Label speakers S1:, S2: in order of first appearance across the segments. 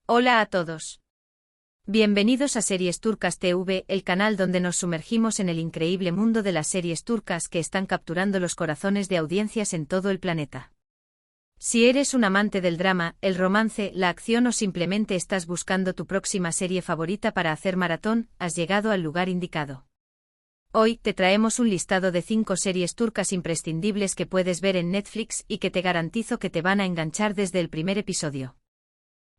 S1: Hola a todos. Bienvenidos a Series Turcas TV, el canal donde nos sumergimos en el increíble mundo de las series turcas que están capturando los corazones de audiencias en todo el planeta. Si eres un amante del drama, el romance, la acción o simplemente estás buscando tu próxima serie favorita para hacer maratón, has llegado al lugar indicado. Hoy te traemos un listado de 5 series turcas imprescindibles que puedes ver en Netflix y que te garantizo que te van a enganchar desde el primer episodio.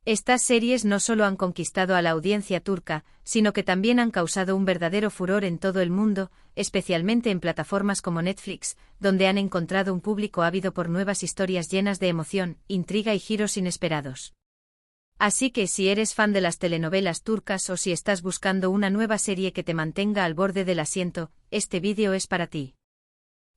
S1: Estas series no solo han conquistado a la audiencia turca, sino que también han causado un verdadero furor en todo el mundo, especialmente en plataformas como Netflix, donde han encontrado un público ávido por nuevas historias llenas de emoción, intriga y giros inesperados. Así que si eres fan de las telenovelas turcas o si estás buscando una nueva serie que te mantenga al borde del asiento, este vídeo es para ti.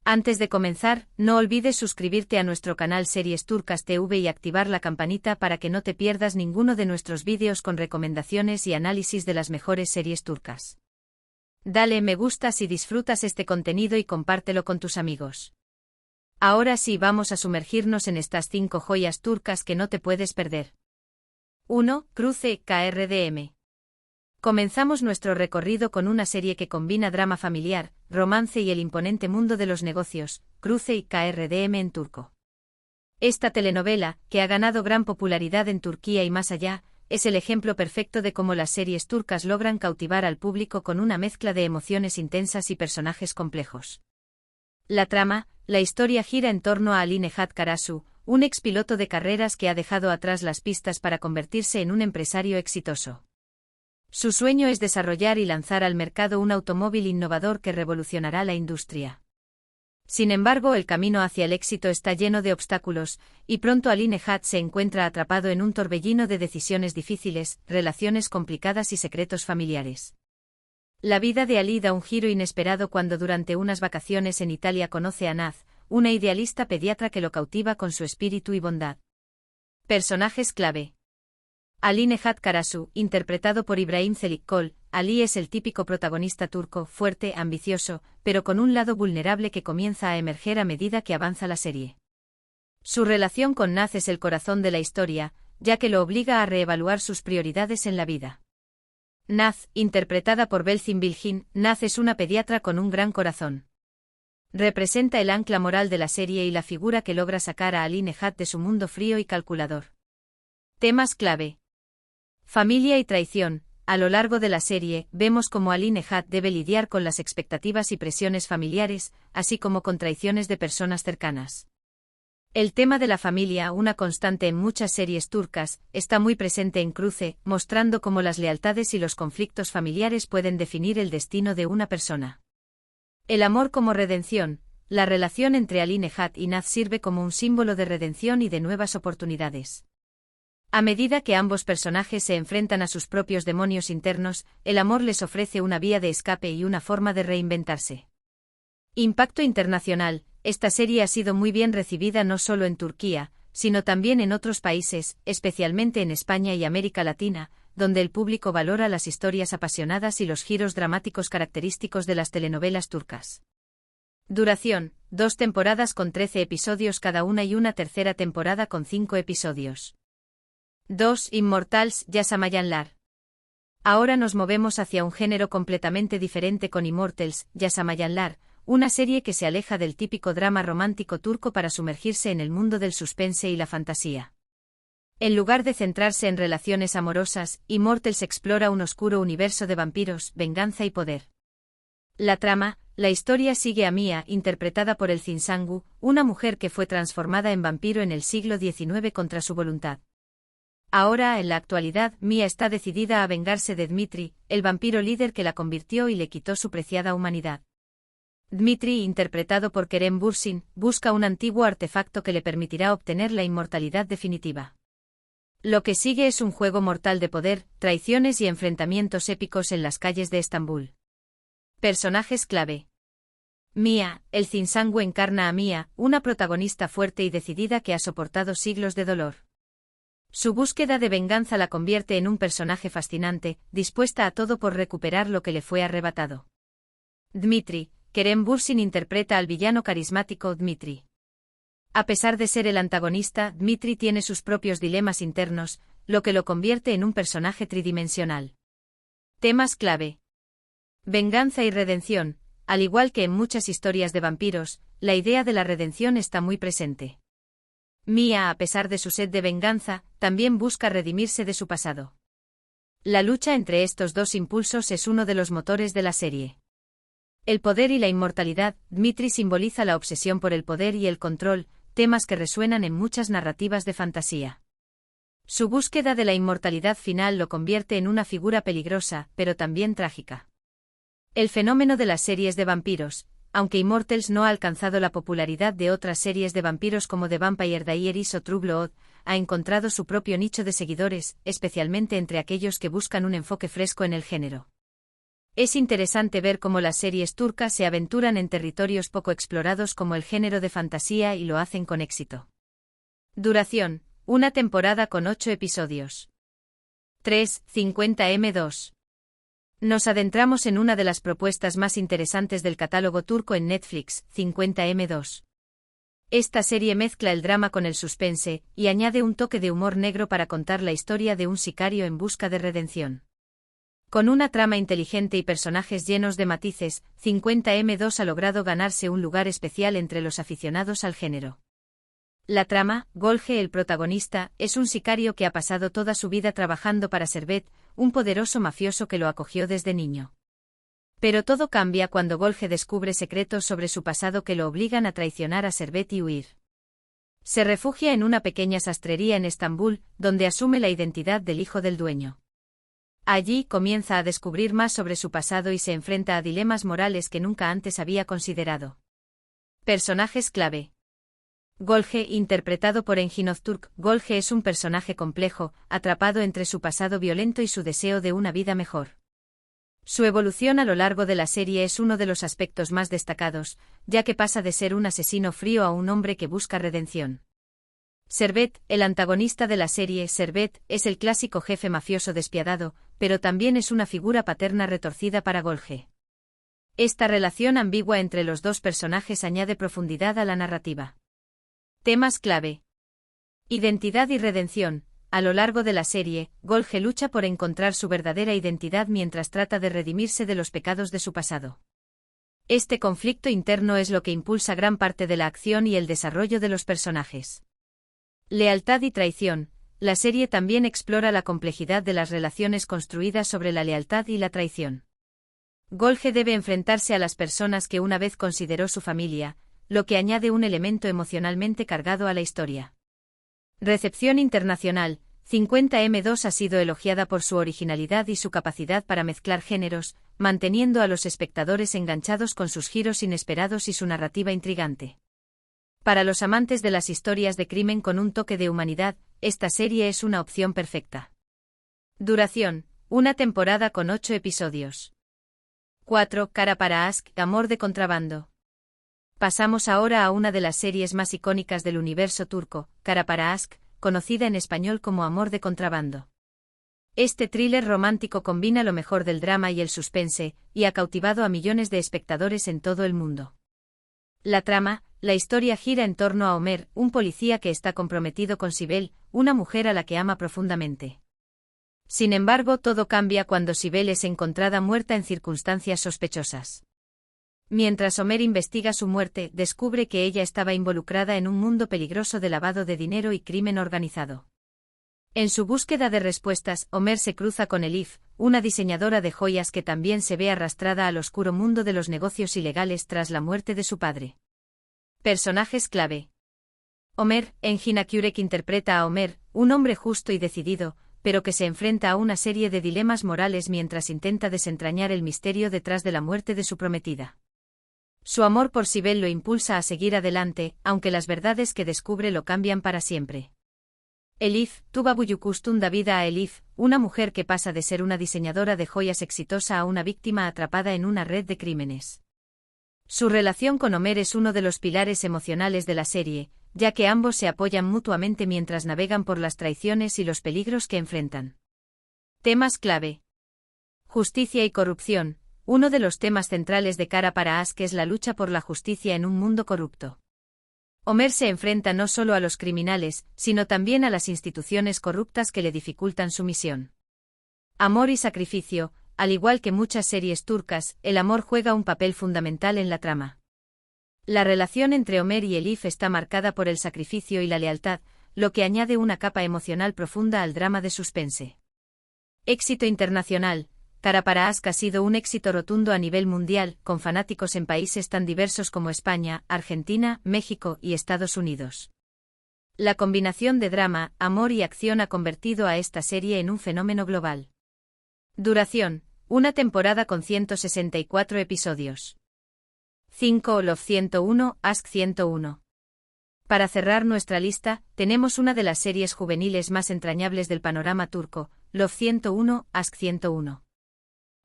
S1: Antes de comenzar, no olvides suscribirte a nuestro canal Series Turcas TV y activar la campanita para que no te pierdas ninguno de nuestros vídeos con recomendaciones y análisis de las mejores series turcas. Dale me gusta si disfrutas este contenido y compártelo con tus amigos. Ahora sí, vamos a sumergirnos en estas 5 joyas turcas que no te puedes perder. 1. Cruce KRDM. Comenzamos nuestro recorrido con una serie que combina drama familiar, romance y el imponente mundo de los negocios, Cruce KRDM en turco. Esta telenovela, que ha ganado gran popularidad en Turquía y más allá, es el ejemplo perfecto de cómo las series turcas logran cautivar al público con una mezcla de emociones intensas y personajes complejos. La trama, la historia gira en torno a Ali Nehat Karasu, un expiloto de carreras que ha dejado atrás las pistas para convertirse en un empresario exitoso. Su sueño es desarrollar y lanzar al mercado un automóvil innovador que revolucionará la industria. Sin embargo, el camino hacia el éxito está lleno de obstáculos, y pronto Ali Nehat se encuentra atrapado en un torbellino de decisiones difíciles, relaciones complicadas y secretos familiares. La vida de Ali da un giro inesperado cuando durante unas vacaciones en Italia conoce a Naz, una idealista pediatra que lo cautiva con su espíritu y bondad. Personajes clave. Ali Nehat Karasu, interpretado por İbrahim Çelikkol. Ali es el típico protagonista turco, fuerte, ambicioso, pero con un lado vulnerable que comienza a emerger a medida que avanza la serie. Su relación con Naz es el corazón de la historia, ya que lo obliga a reevaluar sus prioridades en la vida. Naz, interpretada por Belcin Bilgin. Naz es una pediatra con un gran corazón. Representa el ancla moral de la serie y la figura que logra sacar a Ali Nehat de su mundo frío y calculador. Temas clave. Familia y traición. A lo largo de la serie, vemos cómo Ali Nehat debe lidiar con las expectativas y presiones familiares, así como con traiciones de personas cercanas. El tema de la familia, una constante en muchas series turcas, está muy presente en Cruce, mostrando cómo las lealtades y los conflictos familiares pueden definir el destino de una persona. El amor como redención. La relación entre Ali Nehat y Naz sirve como un símbolo de redención y de nuevas oportunidades. A medida que ambos personajes se enfrentan a sus propios demonios internos, el amor les ofrece una vía de escape y una forma de reinventarse. Impacto internacional. Esta serie ha sido muy bien recibida no solo en Turquía, sino también en otros países, especialmente en España y América Latina, donde el público valora las historias apasionadas y los giros dramáticos característicos de las telenovelas turcas. Duración: 2 temporadas con 13 episodios cada una y una tercera temporada con 5 episodios. 2. Immortals, Yaşamayanlar. Ahora nos movemos hacia un género completamente diferente con Immortals, Yaşamayanlar, una serie que se aleja del típico drama romántico turco para sumergirse en el mundo del suspense y la fantasía. En lugar de centrarse en relaciones amorosas, Immortals explora un oscuro universo de vampiros, venganza y poder. La trama. La historia sigue a Mia, interpretada por Elçin Sangu, una mujer que fue transformada en vampiro en el siglo XIX contra su voluntad. Ahora, en la actualidad, Mia está decidida a vengarse de Dmitri, el vampiro líder que la convirtió y le quitó su preciada humanidad. Dmitri, interpretado por Kerem Bürsin, busca un antiguo artefacto que le permitirá obtener la inmortalidad definitiva. Lo que sigue es un juego mortal de poder, traiciones y enfrentamientos épicos en las calles de Estambul. Personajes clave. Mia. Elçin Sangu encarna a Mia, una protagonista fuerte y decidida que ha soportado siglos de dolor. Su búsqueda de venganza la convierte en un personaje fascinante, dispuesta a todo por recuperar lo que le fue arrebatado. Dmitri. Kerem Bürsin interpreta al villano carismático Dmitri. A pesar de ser el antagonista, Dmitri tiene sus propios dilemas internos, lo que lo convierte en un personaje tridimensional. Temas clave. Venganza y redención. Al igual que en muchas historias de vampiros, la idea de la redención está muy presente. Mia, a pesar de su sed de venganza, también busca redimirse de su pasado. La lucha entre estos dos impulsos es uno de los motores de la serie. El poder y la inmortalidad. Dmitri simboliza la obsesión por el poder y el control, temas que resuenan en muchas narrativas de fantasía. Su búsqueda de la inmortalidad final lo convierte en una figura peligrosa, pero también trágica. El fenómeno de las series de vampiros. Aunque Immortals no ha alcanzado la popularidad de otras series de vampiros como The Vampire Diaries o True Blood, ha encontrado su propio nicho de seguidores, especialmente entre aquellos que buscan un enfoque fresco en el género. Es interesante ver cómo las series turcas se aventuran en territorios poco explorados como el género de fantasía y lo hacen con éxito. Duración: una temporada con 8 episodios. 3:50m2. Nos adentramos en una de las propuestas más interesantes del catálogo turco en Netflix, 50m2. Esta serie mezcla el drama con el suspense, y añade un toque de humor negro para contar la historia de un sicario en busca de redención. Con una trama inteligente y personajes llenos de matices, 50m2 ha logrado ganarse un lugar especial entre los aficionados al género. La trama: Golge, el protagonista, es un sicario que ha pasado toda su vida trabajando para Servet, un poderoso mafioso que lo acogió desde niño. Pero todo cambia cuando Golge descubre secretos sobre su pasado que lo obligan a traicionar a Servet y huir. Se refugia en una pequeña sastrería en Estambul, donde asume la identidad del hijo del dueño. Allí comienza a descubrir más sobre su pasado y se enfrenta a dilemas morales que nunca antes había considerado. Personajes clave. Golge, interpretado por Engin Öztürk. Golge es un personaje complejo, atrapado entre su pasado violento y su deseo de una vida mejor. Su evolución a lo largo de la serie es uno de los aspectos más destacados, ya que pasa de ser un asesino frío a un hombre que busca redención. Servet, el antagonista de la serie. Servet es el clásico jefe mafioso despiadado, pero también es una figura paterna retorcida para Golge. Esta relación ambigua entre los dos personajes añade profundidad a la narrativa. Temas clave. Identidad y redención. A lo largo de la serie, Golge lucha por encontrar su verdadera identidad mientras trata de redimirse de los pecados de su pasado. Este conflicto interno es lo que impulsa gran parte de la acción y el desarrollo de los personajes. Lealtad y traición. La serie también explora la complejidad de las relaciones construidas sobre la lealtad y la traición. Golge debe enfrentarse a las personas que una vez consideró su familia, lo que añade un elemento emocionalmente cargado a la historia. Recepción internacional. 50m2 ha sido elogiada por su originalidad y su capacidad para mezclar géneros, manteniendo a los espectadores enganchados con sus giros inesperados y su narrativa intrigante. Para los amantes de las historias de crimen con un toque de humanidad, esta serie es una opción perfecta. Duración: una temporada con 8 episodios. 4. Kara para Aşk, amor de contrabando. Pasamos ahora a una de las series más icónicas del universo turco, Kara para Aşk, conocida en español como Amor de contrabando. Este thriller romántico combina lo mejor del drama y el suspense, y ha cautivado a millones de espectadores en todo el mundo. La trama: la historia gira en torno a Ömer, un policía que está comprometido con Sibel, una mujer a la que ama profundamente. Sin embargo, todo cambia cuando Sibel es encontrada muerta en circunstancias sospechosas. Mientras Ömer investiga su muerte, descubre que ella estaba involucrada en un mundo peligroso de lavado de dinero y crimen organizado. En su búsqueda de respuestas, Ömer se cruza con Elif, una diseñadora de joyas que también se ve arrastrada al oscuro mundo de los negocios ilegales tras la muerte de su padre. Personajes clave. Ömer. Engin Akyurek interpreta a Ömer, un hombre justo y decidido, pero que se enfrenta a una serie de dilemas morales mientras intenta desentrañar el misterio detrás de la muerte de su prometida. Su amor por Sibel lo impulsa a seguir adelante, aunque las verdades que descubre lo cambian para siempre. Elif. Tuba Buyukustun da vida a Elif, una mujer que pasa de ser una diseñadora de joyas exitosa a una víctima atrapada en una red de crímenes. Su relación con Ömer es uno de los pilares emocionales de la serie, ya que ambos se apoyan mutuamente mientras navegan por las traiciones y los peligros que enfrentan. Temas clave. Justicia y corrupción. Uno de los temas centrales de Kara para Aşk es la lucha por la justicia en un mundo corrupto. Ömer se enfrenta no solo a los criminales, sino también a las instituciones corruptas que le dificultan su misión. Amor y sacrificio. Al igual que muchas series turcas, el amor juega un papel fundamental en la trama. La relación entre Ömer y Elif está marcada por el sacrificio y la lealtad, lo que añade una capa emocional profunda al drama de suspense. Éxito internacional. Kara para Aşk ha sido un éxito rotundo a nivel mundial, con fanáticos en países tan diversos como España, Argentina, México y Estados Unidos. La combinación de drama, amor y acción ha convertido a esta serie en un fenómeno global. Duración: una temporada con 164 episodios. 5. Love 101, Aşk 101. Para cerrar nuestra lista, tenemos una de las series juveniles más entrañables del panorama turco, Love 101, Aşk 101.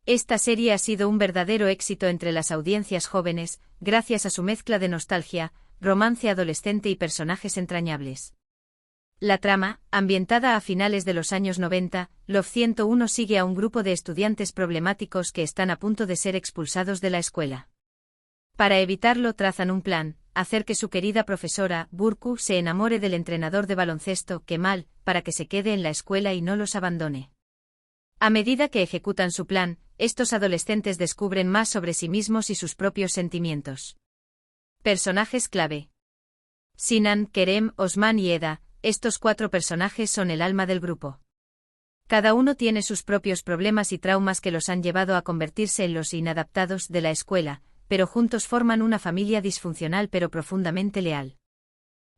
S1: Esta serie ha sido un verdadero éxito entre las audiencias jóvenes, gracias a su mezcla de nostalgia, romance adolescente y personajes entrañables. La trama, ambientada a finales de los años 90, Love 101 sigue a un grupo de estudiantes problemáticos que están a punto de ser expulsados de la escuela. Para evitarlo trazan un plan: hacer que su querida profesora, Burcu, se enamore del entrenador de baloncesto, Kemal, para que se quede en la escuela y no los abandone. A medida que ejecutan su plan, estos adolescentes descubren más sobre sí mismos y sus propios sentimientos. Personajes clave: Sinan, Kerem, Osman y Eda. Estos 4 personajes son el alma del grupo. Cada uno tiene sus propios problemas y traumas que los han llevado a convertirse en los inadaptados de la escuela, pero juntos forman una familia disfuncional pero profundamente leal.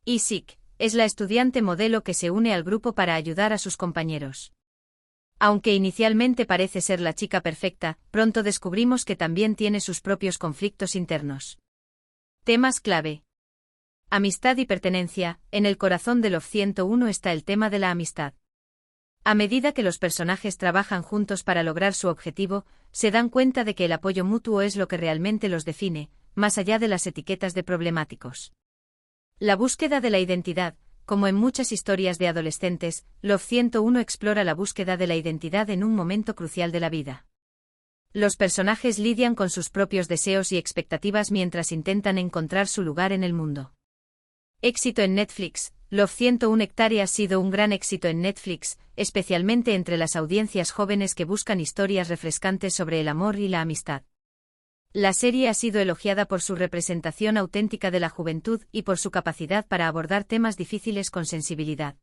S1: Isik es la estudiante modelo que se une al grupo para ayudar a sus compañeros. Aunque inicialmente parece ser la chica perfecta, pronto descubrimos que también tiene sus propios conflictos internos. Temas clave: amistad y pertenencia. En el corazón de Love 101 está el tema de la amistad. A medida que los personajes trabajan juntos para lograr su objetivo, se dan cuenta de que el apoyo mutuo es lo que realmente los define, más allá de las etiquetas de problemáticos. La búsqueda de la identidad. Como en muchas historias de adolescentes, Love 101 explora la búsqueda de la identidad en un momento crucial de la vida. Los personajes lidian con sus propios deseos y expectativas mientras intentan encontrar su lugar en el mundo. Éxito en Netflix. Love 101 Hectare ha sido un gran éxito en Netflix, especialmente entre las audiencias jóvenes que buscan historias refrescantes sobre el amor y la amistad. La serie ha sido elogiada por su representación auténtica de la juventud y por su capacidad para abordar temas difíciles con sensibilidad.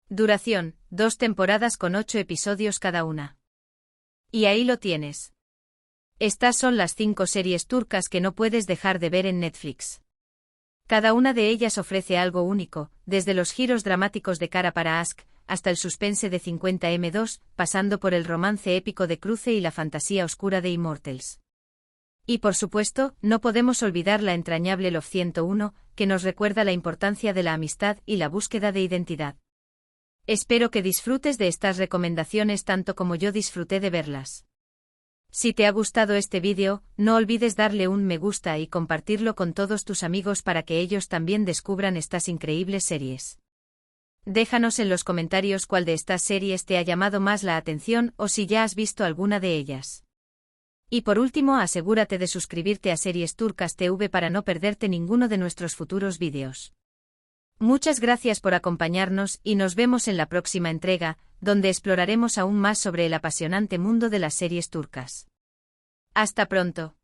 S1: Duración: 2 temporadas con 8 episodios cada una. Y ahí lo tienes. Estas son las 5 series turcas que no puedes dejar de ver en Netflix. Cada una de ellas ofrece algo único, desde los giros dramáticos de Kara para Aşk, hasta el suspense de 50m2, pasando por el romance épico de Cruce y la fantasía oscura de Immortals. Y por supuesto, no podemos olvidar la entrañable Love 101, que nos recuerda la importancia de la amistad y la búsqueda de identidad. Espero que disfrutes de estas recomendaciones tanto como yo disfruté de verlas. Si te ha gustado este vídeo, no olvides darle un me gusta y compartirlo con todos tus amigos para que ellos también descubran estas increíbles series. Déjanos en los comentarios cuál de estas series te ha llamado más la atención o si ya has visto alguna de ellas. Y por último, asegúrate de suscribirte a Series Turcas TV para no perderte ninguno de nuestros futuros vídeos. Muchas gracias por acompañarnos y nos vemos en la próxima entrega, donde exploraremos aún más sobre el apasionante mundo de las series turcas. Hasta pronto.